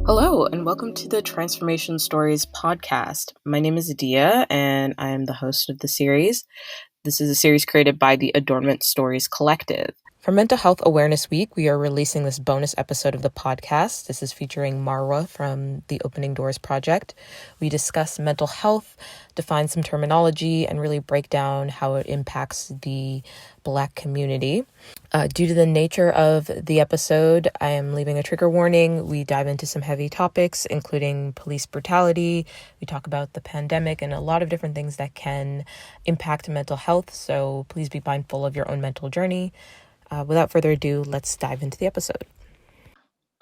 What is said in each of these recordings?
Hello, and welcome to the Transformation Stories podcast. My name is Adia, and I am the host of the series. This is a series created by the Adornment Stories collective. For Mental Health Awareness Week, we are releasing this bonus episode of the podcast. This is featuring Marwa from the Opening Doors Project. We discuss mental health, define some terminology, and really break down how it impacts the Black community. Due to the nature of the episode, I am leaving a trigger warning. We dive into some heavy topics, including police brutality. We talk about the pandemic and a lot of different things that can impact mental health. So please be mindful of your own mental journey. Without further ado, let's dive into the episode.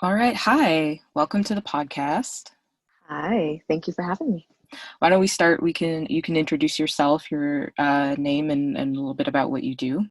All right. Hi. Welcome to the podcast. Hi. Thank you for having me. Why don't we start? You can introduce yourself, your name, and a little bit about what you do.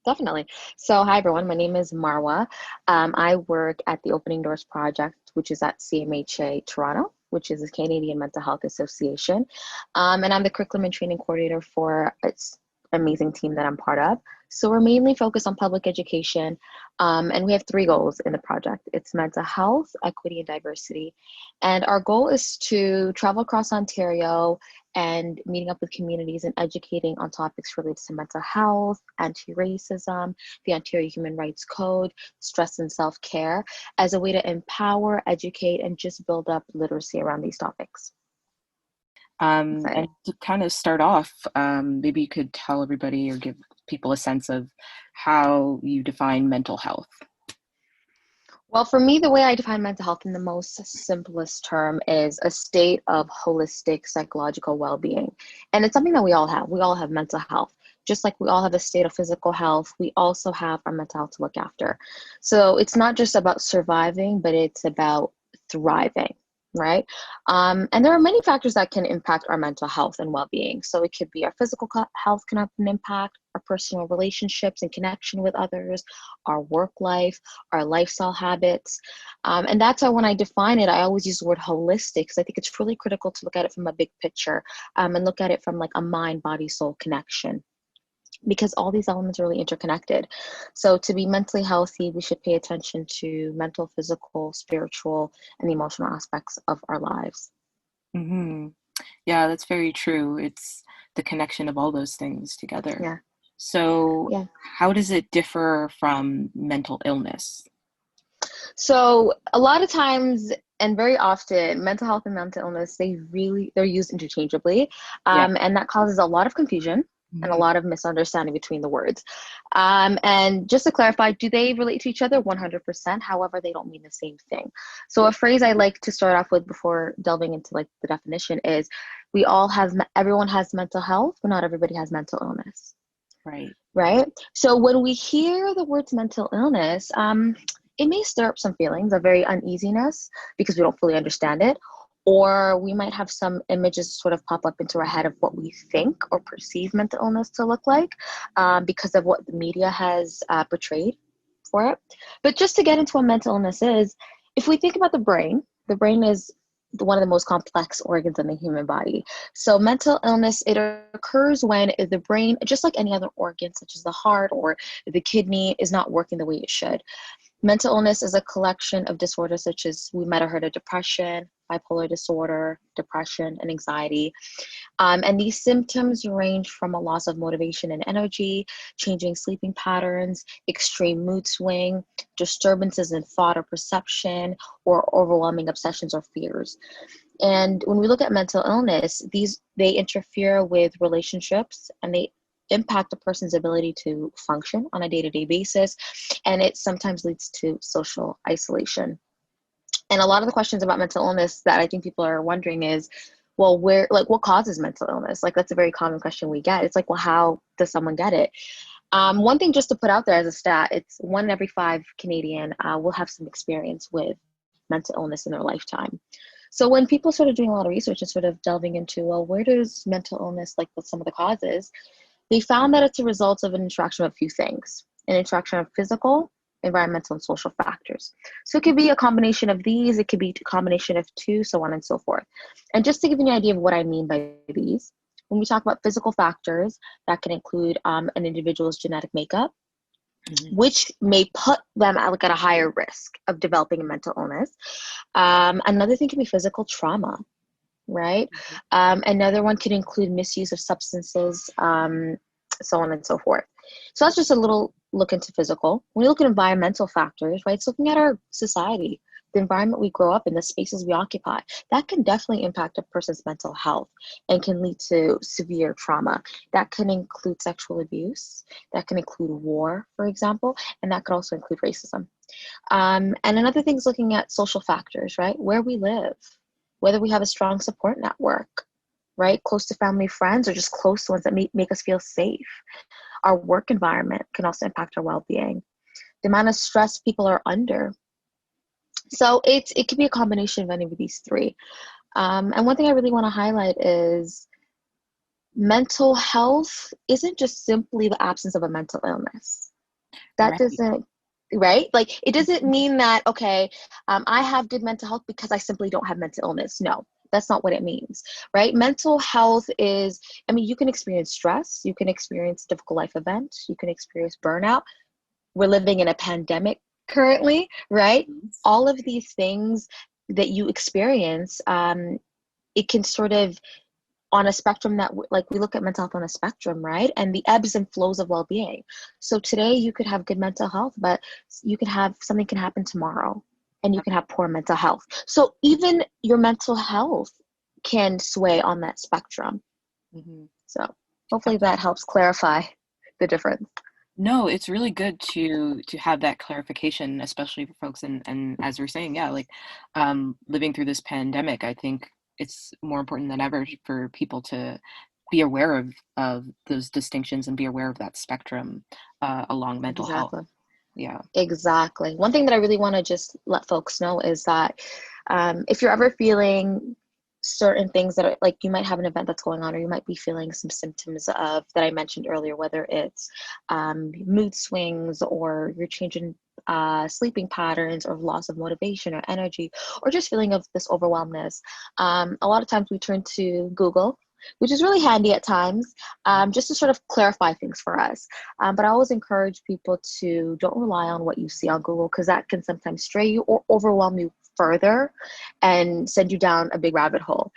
Definitely. So, hi everyone. My name is Marwa. I work at the Opening Doors Project, which is at CMHA Toronto, which is a Canadian Mental Health Association. And I'm the curriculum and training coordinator for its amazing team that I'm part of. So we're mainly focused on public education, and we have three goals in the project. It's mental health, equity, and diversity. And our goal is to travel across Ontario and meeting up with communities and educating on topics related to mental health, anti-racism, the Ontario Human Rights Code, stress and self-care, as a way to empower, educate, and just build up literacy around these topics. And to kind of start off, maybe you could tell everybody or give people a sense of how you define mental health. Well, for me, the way I define mental health in the most simplest term is a state of holistic psychological well-being. And it's something that we all have. We all have mental health. Just like we all have a state of physical health, we also have our mental health to look after. So it's not just about surviving, but it's about thriving. Right. And there are many factors that can impact our mental health and well-being. So it could be our physical health can have an impact, our personal relationships and connection with others, our work life, our lifestyle habits. And that's why when I define it, I always use the word holistic because I think it's really critical to look at it from a big picture and look at it from like a mind, body, soul connection, because all these elements are really interconnected. So to be mentally healthy, we should pay attention to mental, physical, spiritual, and emotional aspects of our lives. Mm-hmm. Yeah, that's very true. It's the connection of all those things together. Yeah. So how does it differ from mental illness? So a lot of times and very often mental health and mental illness, they're used interchangeably. And that causes a lot of confusion and a lot of misunderstanding between the words. And just to clarify, do they relate to each other? 100%. However, they don't mean the same thing. So a phrase I like to start off with before delving into like the definition is everyone has mental health, but not everybody has mental illness. Right. So when we hear the words mental illness, it may stir up some feelings of very uneasiness because we don't fully understand it. Or we might have some images sort of pop up into our head of what we think or perceive mental illness to look like because of what the media has portrayed for it. But just to get into what mental illness is, if we think about the brain is one of the most complex organs in the human body. So mental illness, it occurs when the brain, just like any other organ, such as the heart or the kidney, is not working the way it should. Mental illness is a collection of disorders such as, we might have heard of depression, bipolar disorder, depression, and anxiety. And these symptoms range from a loss of motivation and energy, changing sleeping patterns, extreme mood swing, disturbances in thought or perception, or overwhelming obsessions or fears. And when we look at mental illness, they interfere with relationships and they impact a person's ability to function on a day-to-day basis, and it sometimes leads to social isolation. And a lot of the questions about mental illness that I think people are wondering is, well, what causes mental illness? Like, that's a very common question we get. It's like, well, how does someone get it? One thing just to put out there as a stat, it's 1 in every 5 Canadian will have some experience with mental illness in their lifetime. So when people started doing a lot of research and sort of delving into, well, where does mental illness, like what some of the causes, they found that it's a result of an interaction of a few things, an interaction of physical, environmental, and social factors. So it could be a combination of these, it could be a combination of 2, so on and so forth. And just to give you an idea of what I mean by these, when we talk about physical factors, that can include an individual's genetic makeup, Mhm. which may put them at, like, at a higher risk of developing a mental illness. Another thing can be physical trauma, right? Mhm. Another one could include misuse of substances, so on and so forth. So that's just a little look into physical. When we look at environmental factors, right, it's looking at our society, the environment we grow up in, the spaces we occupy. That can definitely impact a person's mental health and can lead to severe trauma. That can include sexual abuse, that can include war, for example, and that could also include racism. And another thing is looking at social factors, right? Where we live, whether we have a strong support network, right? Close to family, friends, or just close ones that make us feel safe. Our work environment can also impact our well-being. The amount of stress people are under. So it could be a combination of any of these three. And one thing I really want to highlight is mental health isn't just simply the absence of a mental illness. That Right. doesn't, right, like, it doesn't mean that, okay, I have good mental health because I simply don't have mental illness. No, that's not what it means, right? Mental health is, I mean, you can experience stress, you can experience difficult life events, you can experience burnout. We're living in a pandemic currently, right? Yes. All of these things that you experience, it can sort of, on a spectrum that, like, we look at mental health on a spectrum, right, and the ebbs and flows of well-being. So today you could have good mental health, but you could have something can happen tomorrow and you can have poor mental health. So even your mental health can sway on that spectrum. Mhm. So hopefully that helps clarify the difference. No, it's really good to have that clarification, especially for folks, and as we're saying, yeah, like living through this pandemic, I think it's more important than ever for people to be aware of those distinctions and be aware of that spectrum along mental health. Exactly. Yeah. Exactly. One thing that I really want to just let folks know is that, if you're ever feeling certain things that are, like, you might have an event that's going on, or you might be feeling some symptoms of that I mentioned earlier, whether it's mood swings, or you're changing sleeping patterns, or loss of motivation or energy, or just feeling of this overwhelmness. A lot of times we turn to Google, which is really handy at times, just to sort of clarify things for us. But I always encourage people to don't rely on what you see on Google, because that can sometimes stray you or overwhelm you further and send you down a big rabbit hole.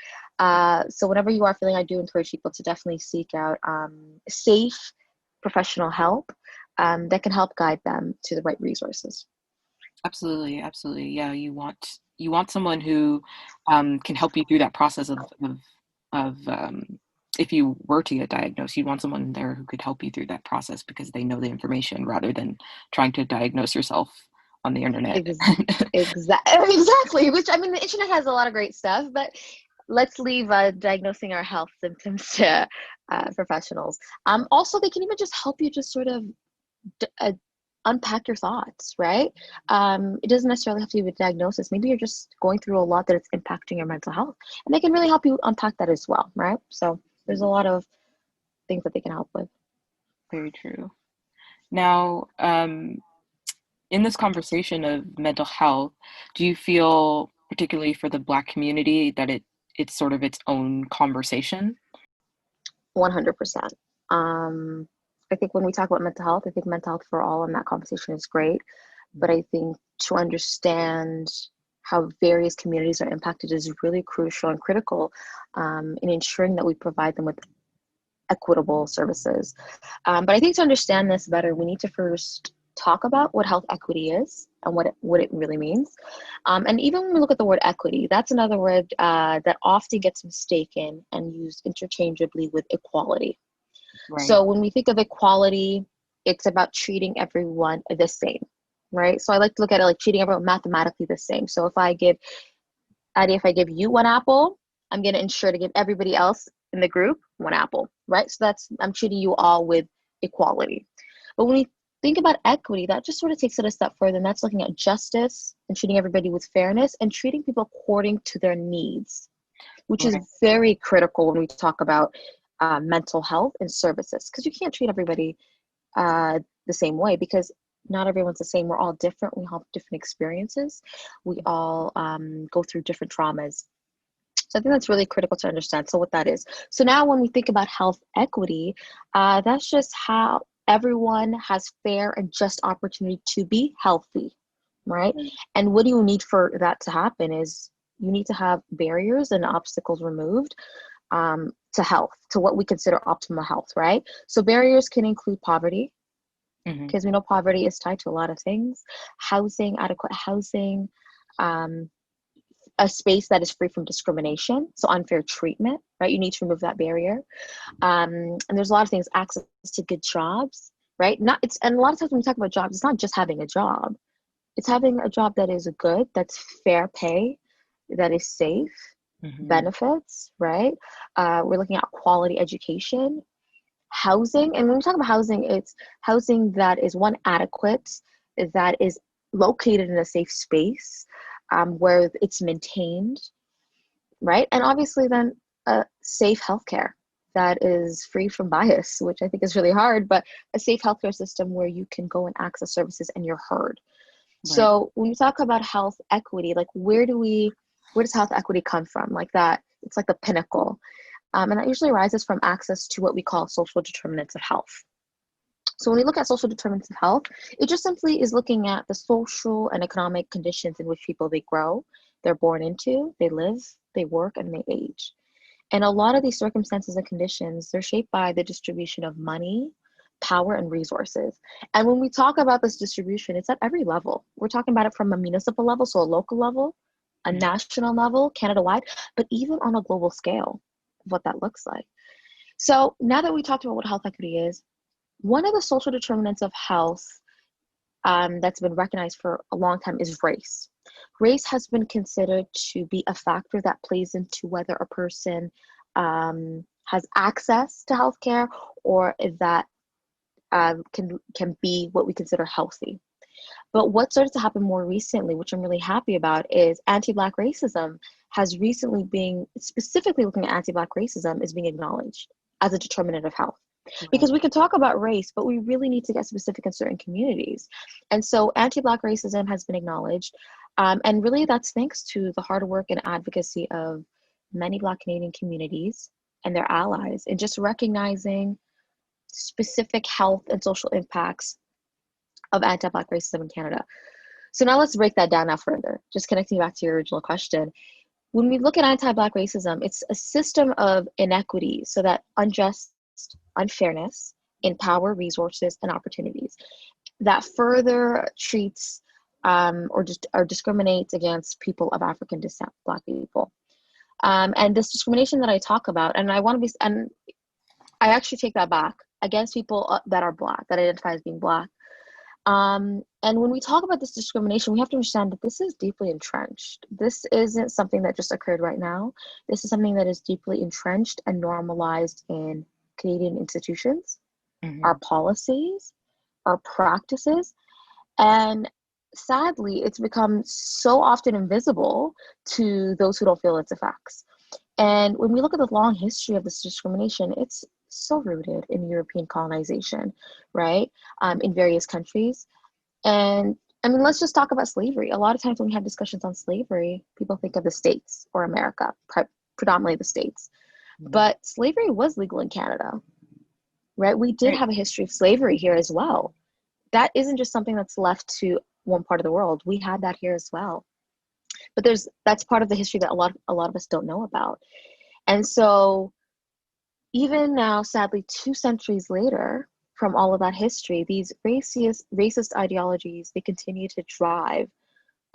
So whenever you are feeling, I do encourage people to definitely seek out safe professional help that can help guide them to the right resources. Absolutely, absolutely. Yeah, you want someone who can help you through that process of if you were to get diagnosed, you'd want someone there who could help you through that process because they know the information rather than trying to diagnose yourself on the internet. Exactly. Which, I mean, the internet has a lot of great stuff, but let's leave diagnosing our health symptoms to professionals. Also, they can even just help you just sort of d- uh, unpack your thoughts, right? It doesn't necessarily have to be a diagnosis. Maybe you're just going through a lot that it's impacting your mental health, and they can really help you unpack that as well, right? So there's a lot of things that they can help with. Very true. Now, in this conversation of mental health, do you feel, particularly for the Black community, that it's sort of its own conversation? 100%. I think when we talk about mental health, I think mental health for all in that conversation is great. But I think to understand how various communities are impacted is really crucial and critical, in ensuring that we provide them with equitable services. But I think to understand this better, we need to first talk about what health equity is and what it really means. And even when we look at the word equity, that's another word that often gets mistaken and used interchangeably with equality. Right. So when we think of equality, it's about treating everyone the same, right? So I like to look at it like treating everyone mathematically the same. So if I give, Addie, if I give you one apple, I'm going to ensure to give everybody else in the group one apple, right? So I'm treating you all with equality. But when we think about equity, that just sort of takes it a step further, and that's looking at justice and treating everybody with fairness and treating people according to their needs, which is Right. very critical when we talk about mental health and services, because you can't treat everybody the same way, because not everyone's the same. We're all different. We have different experiences. We all go through different traumas. So I think that's really critical to understand. So what that is. So now when we think about health equity, that's just how everyone has fair and just opportunity to be healthy, right? Right. And what do you need for that to happen is you need to have barriers and obstacles removed to health, to what we consider optimal health, right? So barriers can include poverty, Mhm. because we know poverty is tied to a lot of things, housing, adequate housing, um, a space that is free from discrimination, so unfair treatment, right? You need to remove that barrier. And there's a lot of things, access to good jobs, right? Not it's and a lot of times when we talk about jobs, it's not just having a job. It's having a job that is good, that's fair pay, that is safe, Mhm. benefits, right? We're looking at quality education, housing. And when we talk about housing, it's housing that is one adequate, that is located in a safe space, where it's maintained, right? And obviously, then safe healthcare that is free from bias, which I think is really hard, but a safe healthcare system where you can go and access services and you're heard. Right. So when you talk about health equity, like where does health equity come from? Like that, it's like the pinnacle. And that usually arises from access to what we call social determinants of health. So when we look at social determinants of health, it just simply is looking at the social and economic conditions in which people they grow, they're born into, they live, they work, and they age. And a lot of these circumstances and conditions, they're shaped by the distribution of money, power, and resources. And when we talk about this distribution, it's at every level. We're talking about it from a municipal level, so a local level, a Mhm. national level, Canada-wide, but even on a global scale, what that looks like. So now that we talked about what health equity is, one of the social determinants of health that's been recognized for a long time is race. Race has been considered to be a factor that plays into whether a person has access to healthcare, or that can be what we consider healthy. But what started to happen more recently, which I'm really happy about, is anti-Black racism has recently been, specifically looking at anti-Black racism, is being acknowledged as a determinant of health. Right. Because we can talk about race, but we really need to get specific in certain communities. And so anti-Black racism has been acknowledged. And really that's thanks to the hard work and advocacy of many Black Canadian communities and their allies, and just recognizing specific health and social impacts of anti-Black racism in Canada. So now let's break that down now further, just connecting back to your original question. When we look at anti-Black racism, it's a system of inequity, so that unjust unfairness in power, resources, and opportunities that further treats or discriminates against people of African descent, Black people. And this discrimination that I talk about, and I want to be, and I actually take that back, against people that are Black, that identify as being Black. And when we talk about this discrimination, we have to understand that this is deeply entrenched. This isn't something that just occurred right now. This is something that is deeply entrenched and normalized in Canadian institutions, our Mhm. policies, our practices. And sadly, it's become so often invisible to those who don't feel its effects. And when we look at the long history of this discrimination, it's so rooted in European colonization, right? In various countries. And I mean, let's just talk about slavery. A lot of times when we have discussions on slavery, people think of the States or America, predominantly the States. Mhm. But slavery was legal in Canada, right? We did Right. have a history of slavery here as well. That isn't just something that's left to one part of the world. We had that here as well. But that's part of the history that a lot of us don't know about. And so even now, sadly, 2 centuries later from all of that history, these racist ideologies, they continue to drive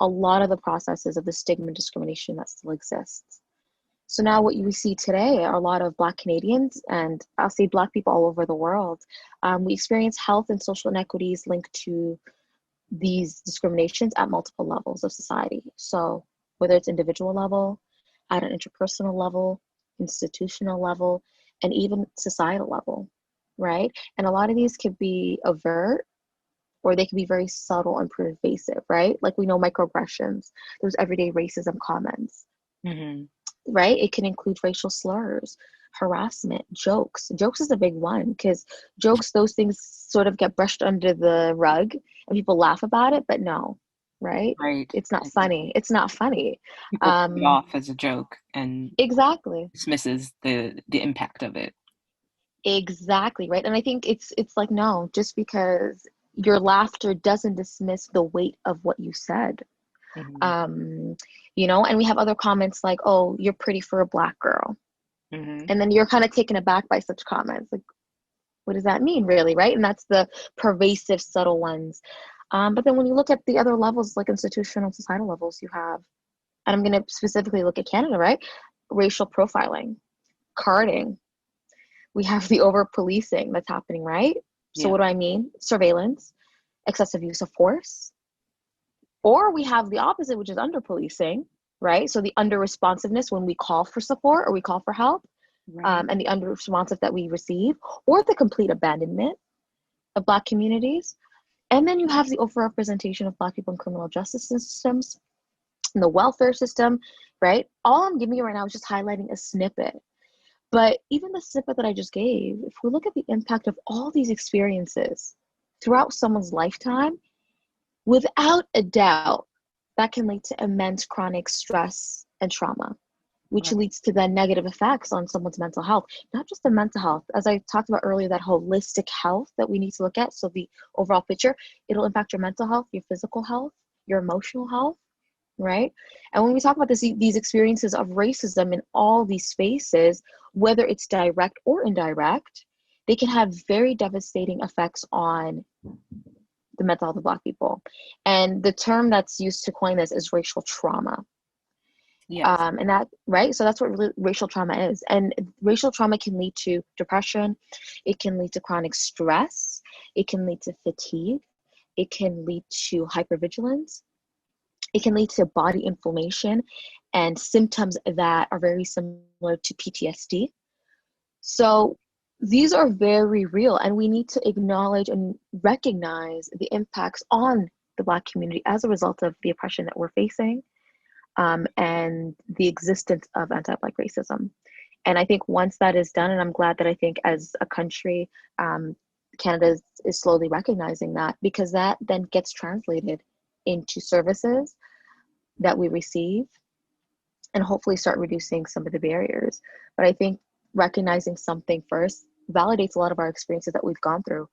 a lot of the processes of the stigma and discrimination that still exists. So now what you see today are a lot of Black Canadians, and I'll say Black people all over the world. We experience health and social inequities linked to these discriminations at multiple levels of society. So whether it's individual level, at an interpersonal level, institutional level, and even societal level, right? And a lot of these could be overt, or they can be very subtle and pervasive, right? Like we know microaggressions, those everyday racism comments, Mhm. right? It can include racial slurs, harassment, jokes. Jokes is a big one, because jokes, those things sort of get brushed under the rug and people laugh about it, but no, right? Right. It's not And funny. It's not funny. people play it Um, off as a joke and exactly. dismisses the impact of it. Exactly, right? And I think it's like, no, just because your laughter doesn't dismiss the weight of what you said. Hmm. Um, and we have other comments like, oh, you're pretty for a black girl. Hmm. And then you're kind of taken aback by such comments. Like, what does that mean, really, right? And that's the pervasive, subtle ones. But then when you look at the other levels, like institutional, societal levels, you have, and I'm going to specifically look at Canada, right? Racial profiling, carding. We have the over policing that's happening, right? So, Yeah. what do I mean? Surveillance, excessive use of force. Or we have the opposite, which is under policing, right? So, the under responsiveness when we call for support or we call for help, Right. and the under responsive that we receive, or the complete abandonment of Black communities. And then you have the overrepresentation of Black people in criminal justice systems, in the welfare system, right? All I'm giving you right now is just highlighting a snippet. But even the snippet that I just gave, if we look at the impact of all these experiences throughout someone's lifetime, without a doubt, that can lead to immense chronic stress and trauma, which Right. leads to then negative effects on someone's mental health. Not just the mental health, as I talked about earlier, that holistic health that we need to look at. So the overall picture, it'll impact your mental health, your physical health, your emotional health, right? And when we talk about these experiences of racism in all these spaces, whether it's direct or indirect, they can have very devastating effects on the mental health of Black people. And the term that's used to coin this is racial trauma. Yes. And that, right? So that's what really racial trauma is. And racial trauma can lead to depression, it can lead to chronic stress, it can lead to fatigue, it can lead to hypervigilance, it can lead to body inflammation and symptoms that are very similar to PTSD. So these are very real, and we need to acknowledge and recognize the impacts on the Black community as a result of the oppression that we're facing, and the existence of anti-Black racism. And I think once that is done, and I'm glad that I think as a country, Canada is slowly recognizing that, because that then gets translated into services that we receive and hopefully start reducing some of the barriers. But I think recognizing something first validates a lot of our experiences that we've gone through.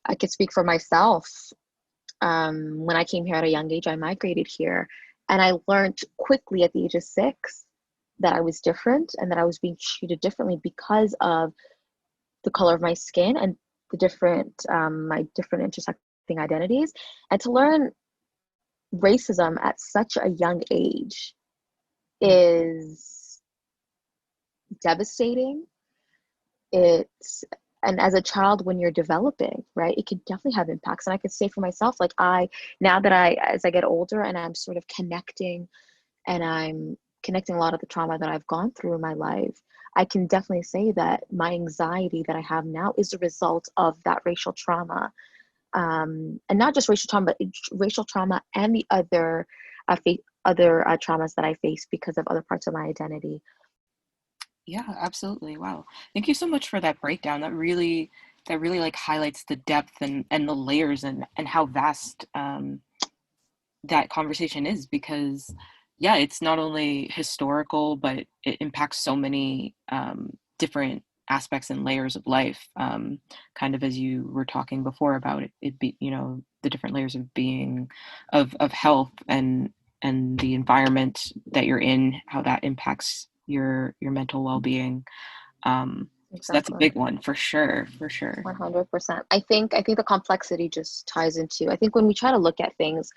I could speak for myself. When I came here at a young age, I migrated here, and I learned quickly at the age of 6 that I was different and that I was being treated differently because of the color of my skin and the different my different intersecting identities. And to learn racism at such a young age Mm. is devastating. It's And as a child, when you're developing, right, it could definitely have impacts. And I could say for myself, like, now that as I get older and I'm sort of connecting, and I'm connecting a lot of the trauma that I've gone through in my life, I can definitely say that my anxiety that I have now is a result of that racial trauma. And not just racial trauma, but racial trauma and the other traumas that I face because of other parts of my identity. Yeah, absolutely. Wow. Thank you so much for that breakdown. That really like highlights the depth and the layers and how vast that conversation is, because yeah, it's not only historical, but it impacts so many different aspects and layers of life, kind of as you were talking before about it be, the different layers of being, of health and the environment that you're in, how that impacts your mental well-being. So that's a Exactly. big one for sure, for sure. 100%. I think the complexity just ties into, I think when we try to look at things,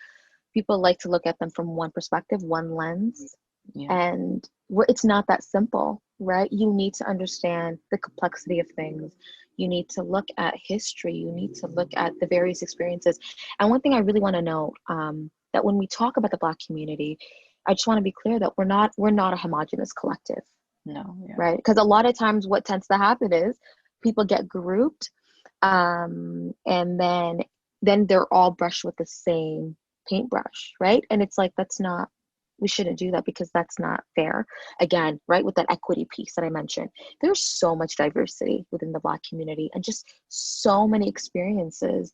people like to look at them from one perspective, one lens, Yeah. and it's not that simple, right? You need to understand the complexity of things. You need to look at history. You need to look at the various experiences. And one thing I really want to note, that when we talk about the Black community, I just want to be clear that we're not a homogenous collective, No. Yeah. right? Because a lot of times what tends to happen is people get grouped, and then they're all brushed with the same paintbrush, right? And it's like, we shouldn't do that, because that's not fair. Again, right, with that equity piece that I mentioned, there's so much diversity within the Black community and just so many experiences,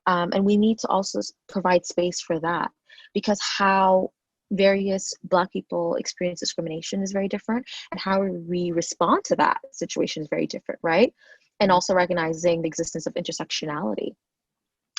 and we need to also provide space for that, because how various Black people experience discrimination is very different, and how we respond to that situation is very different, right? and also recognizing the existence of intersectionality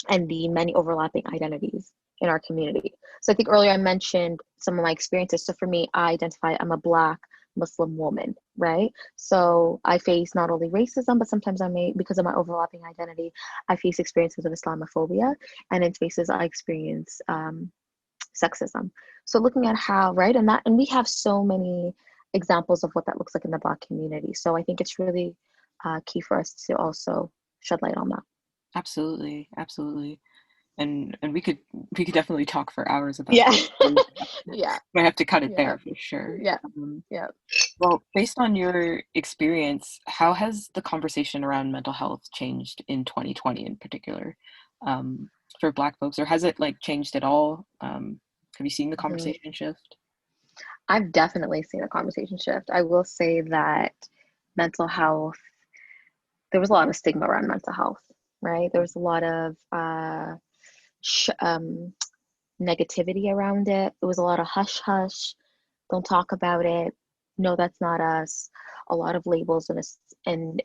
and the many overlapping identities in our community. So I think earlier I mentioned some of my experiences. So for me, I'm a Black Muslim woman, right? So I face not only racism, but sometimes because of my overlapping identity, I face experiences of Islamophobia, and in spaces I experience sexism. So looking at how, right, and we have so many examples of what that looks like in the Black community. So I think it's really key for us to also shed light on that. Absolutely, absolutely. And we could definitely talk for hours about Yeah. this. Yeah. Might have to cut it Yeah. there for sure. Yeah. Um, Yeah. well, based on your experience, how has the conversation around mental health changed in 2020 in particular, um, for Black folks, or has it like changed at all? Have you seen the Mhm. conversation shift? I've definitely seen a conversation shift. I will say that mental health, there was a lot of stigma around mental health, right? There was a lot of sh- um, negativity around it. It was a lot of hush hush, don't talk about it. No, that's not us. A lot of labels and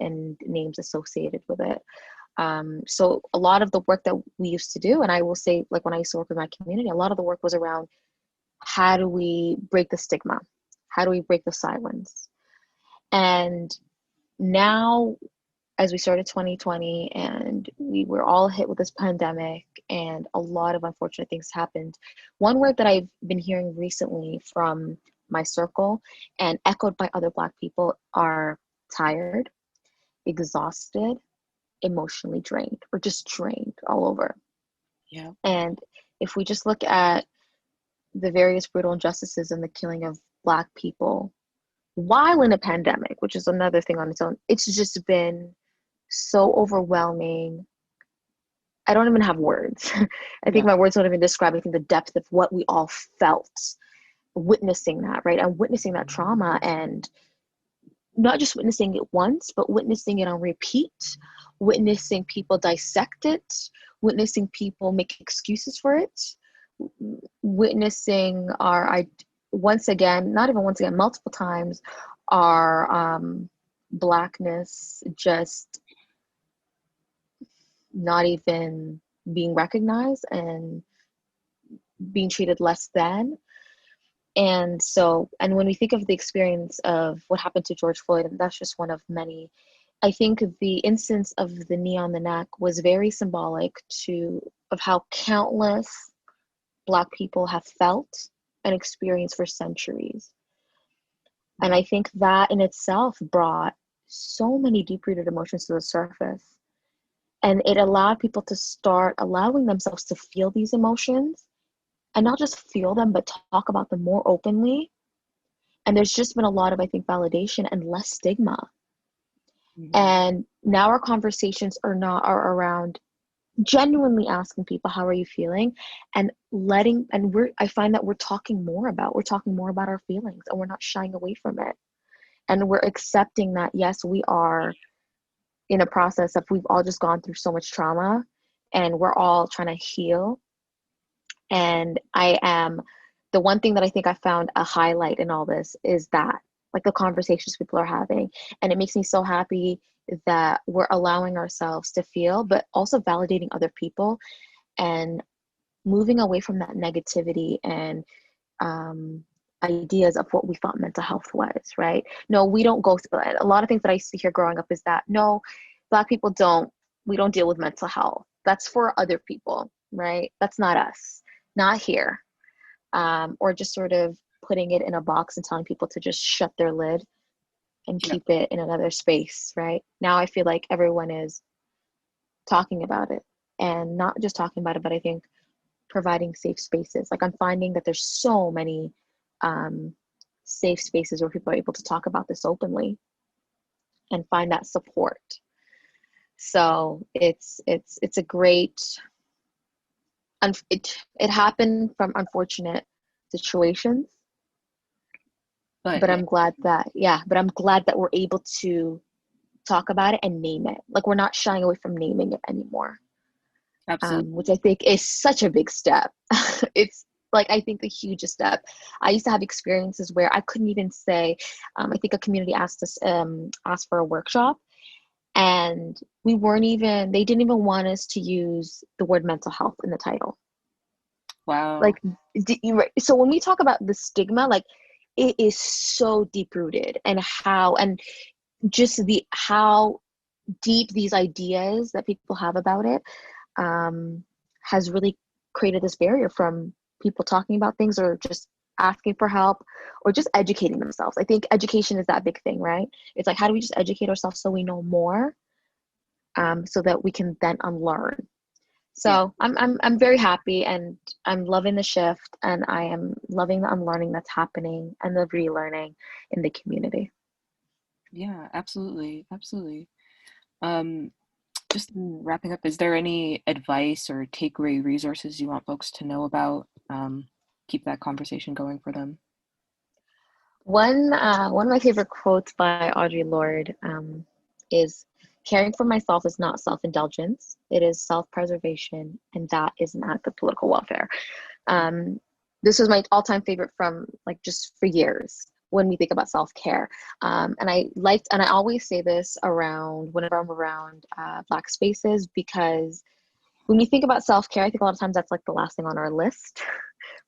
names associated with it. So a lot of the work that we used to do, and I will say, like when I used to work with my community, a lot of the work was around how do we break the stigma? How do we break the silence? And now, as we started 2020 and we were all hit with this pandemic and a lot of unfortunate things happened, one word that I've been hearing recently from my circle and echoed by other Black people are tired, exhausted, emotionally drained, or just drained all over. Yeah. And if we just look at the various brutal injustices and the killing of Black people while in a pandemic, which is another thing on its own, it's just been so overwhelming. I don't even have words. I think Yeah. my words don't even describe, I think, the depth of what we all felt witnessing that, right? And witnessing that trauma, and not just witnessing it once, but witnessing it on repeat, witnessing people dissect it, witnessing people make excuses for it, witnessing once again, not even once again, multiple times, our Blackness just not even being recognized and being treated less than. And so, and when we think of the experience of what happened to George Floyd, and that's just one of many, I think the instance of the knee on the neck was very symbolic of how countless Black people have felt and experienced for centuries. And Yeah. I think that in itself brought so many deep-rooted emotions to the surface. And it allowed people to start allowing themselves to feel these emotions, and not just feel them, but talk about them more openly. And there's just been a lot of, I think, validation and less stigma. Mhm. And now our conversations are around genuinely asking people, how are you feeling? And I find that we're talking more about our feelings, and we're not shying away from it. And we're accepting that, yes, we are in a process of, we've all just gone through so much trauma and we're all trying to heal. And the one thing that I think I found a highlight in all this is that, like, the conversations people are having. And it makes me so happy that we're allowing ourselves to feel, but also validating other people and moving away from that negativity and ideas of what we thought mental health was, right? No, we don't go through it. A lot of things that I used to hear growing up is that, no, Black people we don't deal with mental health. That's for other people, right? That's not us, not here. Or just sort of putting it in a box and telling people to just shut their lid and Yeah. keep it in another space, right? Now I feel like everyone is talking about it, and not just talking about it, but I think providing safe spaces. Like, I'm finding that there's so many um, safe spaces where people are able to talk about this openly and find that support. So it's a great. It happened from unfortunate situations, But but yeah, I'm glad that we're able to talk about it and name it. Like, we're not shying away from naming it anymore, which absolutely. I think is such a big step. It's, like, I think the hugest step. I used to have experiences where I couldn't even say, I think a community asked for a workshop, And they didn't even want us to use the word mental health in the title. Wow. Like, so when we talk about the stigma, like, it is so deep rooted, and just how deep these ideas that people have about it has really created this barrier from people talking about things, or just asking for help, or just educating themselves. I think education is that big thing, right? It's like, how do we just educate ourselves so we know more, so that we can then unlearn. So yeah. I'm very happy, and I'm loving the shift, and I am loving the unlearning that's happening and the relearning in the community. Yeah, absolutely. Absolutely. Just wrapping up, is there any advice or takeaway resources you want folks to know about? Keep that conversation going for them. One of my favorite quotes by Audre Lorde is, "Caring for myself is not self-indulgence. It is self-preservation, and that is an act of political welfare." This was my all-time favorite from, like, just for years when we think about self-care. And I always say this whenever I'm around Black spaces, because when we think about self-care, I think a lot of times that's like the last thing on our list.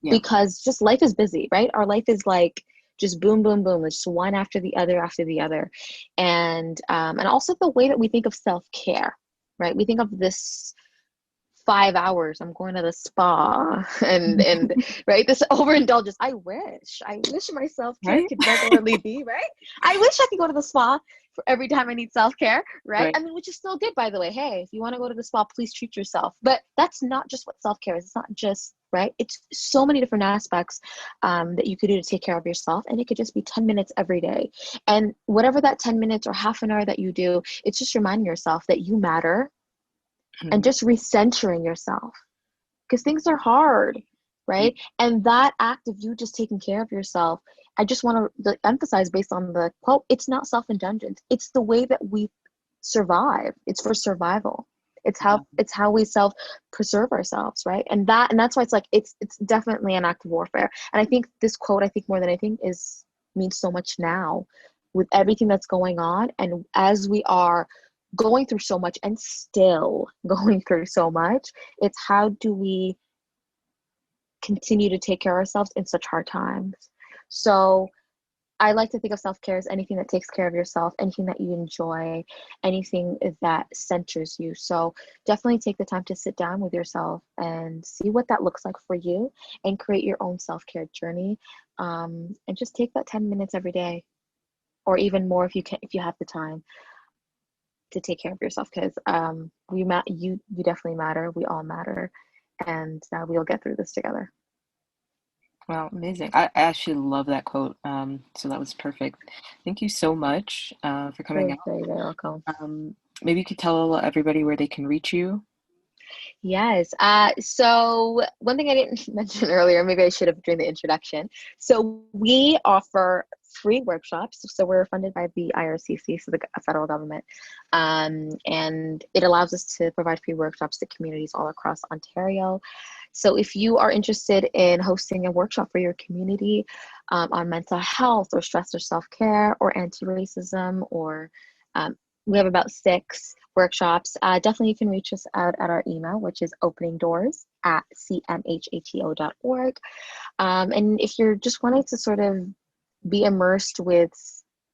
Yeah. Because just life is busy, right? Our life is like just boom, boom, boom. It's just one after the other after the other. And also the way that we think of self-care, right? We think of this 5 hours, I'm going to the spa, and right, this overindulgence. I wish my self-care could regularly be, right? I wish I could go to the spa for every time I need self-care, right? I mean, which is still good, by the way. Hey, if you want to go to the spa, please treat yourself. But that's not just what self-care is. It's not just, right? It's so many different aspects that you could do to take care of yourself. And it could just be 10 minutes every day. And whatever that 10 minutes or half an hour that you do, it's just reminding yourself that you matter, and just recentering yourself, because things are hard, right? And that act of you just taking care of yourself, I just want to emphasize, based on the quote, it's not self-indulgence. It's the way that we survive. It's for survival. It's how we self-preserve ourselves, right? And that's why it's like, it's definitely an act of warfare. And I think this quote, I think more than anything, means so much now with everything that's going on, and as we are going through so much and still going through so much, it's how do we continue to take care of ourselves in such hard times. So I like to think of self-care as anything that takes care of yourself, anything that you enjoy, anything that centers you. So definitely take the time to sit down with yourself and see what that looks like for you, and create your own self-care journey, and just take that 10 minutes every day, or even more if you have the time, to take care of yourself, because you definitely matter. We all matter, and we'll get through this together. Wow, amazing. I actually love that quote. So that was perfect. Thank you so much for coming out. Very, very welcome. Maybe you could tell everybody where they can reach you. Yes. So one thing I didn't mention earlier, maybe I should have during the introduction. So we offer free workshops. So we're funded by the IRCC, so the federal government, and it allows us to provide free workshops to communities all across Ontario. So if you are interested in hosting a workshop for your community on mental health, or stress, or self-care, or anti-racism, or we have about 6 workshops. Definitely you can reach us out at our email, which is openingdoors@cmhato.org. And if you're just wanting to sort of be immersed with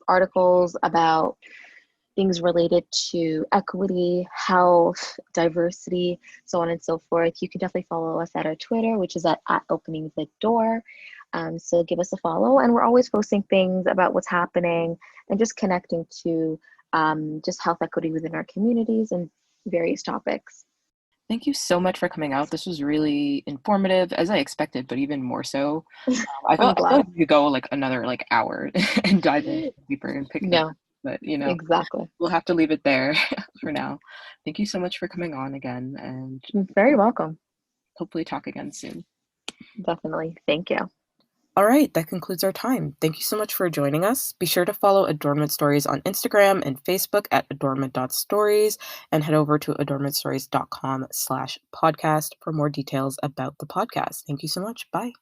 articles about things related to equity, health, diversity, so on and so forth, you can definitely follow us at our Twitter, which is at @openingthedoor. So give us a follow, and we're always posting things about what's happening, and just connecting to just health equity within our communities and various topics. Thank you so much for coming out. This was really informative, as I expected, but even more so. I feel like we could go like another hour and dive in deeper and pick things up. But exactly, we'll have to leave it there for now. Thank you so much for coming on again, and you're very welcome. Hopefully talk again soon. Definitely. Thank you. All right, that concludes our time. Thank you so much for joining us. Be sure to follow Adornment Stories on Instagram and Facebook at adornment.stories, and head over to adornmentstories.com/podcast for more details about the podcast. Thank you so much. Bye.